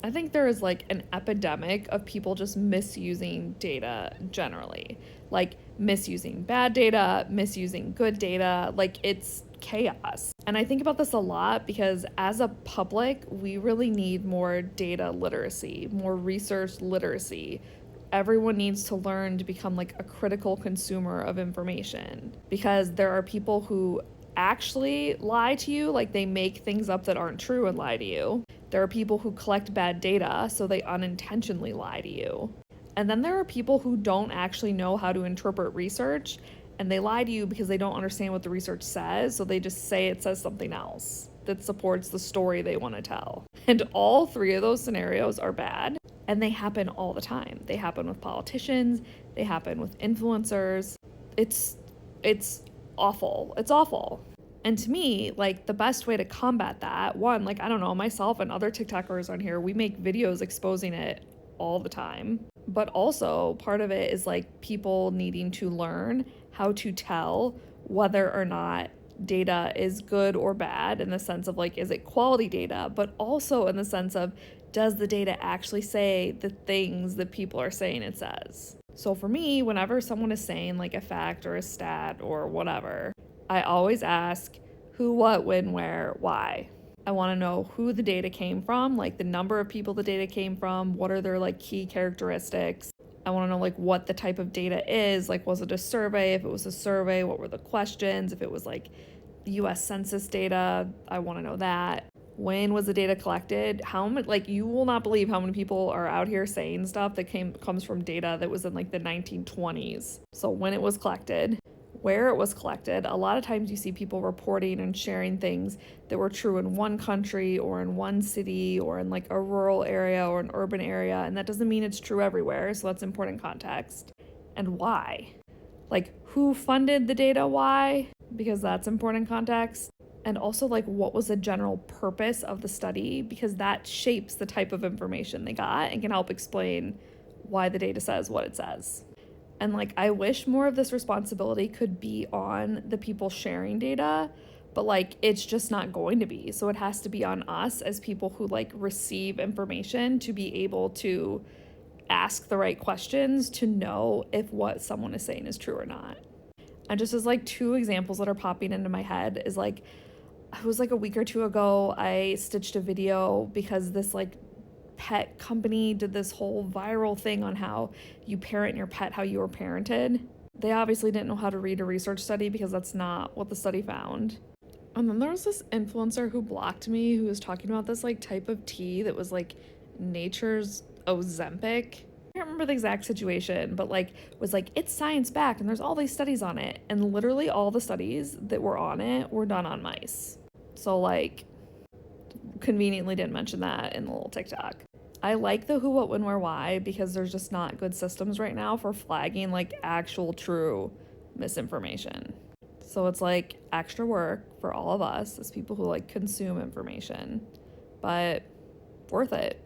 I think there is like an epidemic of people just misusing data generally. Like misusing bad data, misusing good data, like it's chaos. And I think about this a lot because as a public, we really need more data literacy, more research literacy. Everyone needs to learn to become like a critical consumer of information because there are people who actually lie to you, like they make things up that aren't true and lie to you. There are people who collect bad data, so they unintentionally lie to you. And then there are people who don't actually know how to interpret research, and they lie to you because they don't understand what the research says, so they just say it says something else that supports the story they want to tell. And all three of those scenarios are bad, and they happen all the time. They happen with politicians, they happen with influencers. It's awful. It's awful. And to me, like the best way to combat that, one, like I don't know, myself and other TikTokers on here, we make videos exposing it all the time. But also part of it is like people needing to learn how to tell whether or not data is good or bad in the sense of like, is it quality data? But also in the sense of, does the data actually say the things that people are saying it says? So for me, whenever someone is saying like a fact or a stat or whatever, I always ask who, what, when, where, why. I want to know who the data came from, like the number of people the data came from, what are their like key characteristics. I want to know like what the type of data is, like was it a survey? If it was a survey, what were the questions? If it was like US Census data, I want to know that. When was the data collected? How many, like you will not believe how many people are out here saying stuff that comes from data that was in like the 1920s. So when it was collected, where it was collected. A lot of times you see people reporting and sharing things that were true in one country or in one city or in like a rural area or an urban area, and that doesn't mean it's true everywhere, so that's important context. And why? Like who funded the data, why? Because that's important context. And also like what was the general purpose of the study, because that shapes the type of information they got and can help explain why the data says what it says. And like I wish more of this responsibility could be on the people sharing data, but like it's just not going to be. So it has to be on us as people who like receive information to be able to ask the right questions to know if what someone is saying is true or not. And just as like two examples that are popping into my head is like, it was like a week or two ago, I stitched a video because this like pet company did this whole viral thing on how you parent your pet how you were parented. They obviously didn't know how to read a research study because that's not what the study found. And then there was this influencer who blocked me who was talking about this like type of tea that was like nature's Ozempic. I can't remember the exact situation, but like was like it's science backed and there's all these studies on it, and literally all the studies that were on it were done on mice. So like conveniently didn't mention that in the little TikTok. I like the who, what, when, where, why because there's just not good systems right now for flagging like actual true misinformation. So it's like extra work for all of us as people who like consume information, but worth it.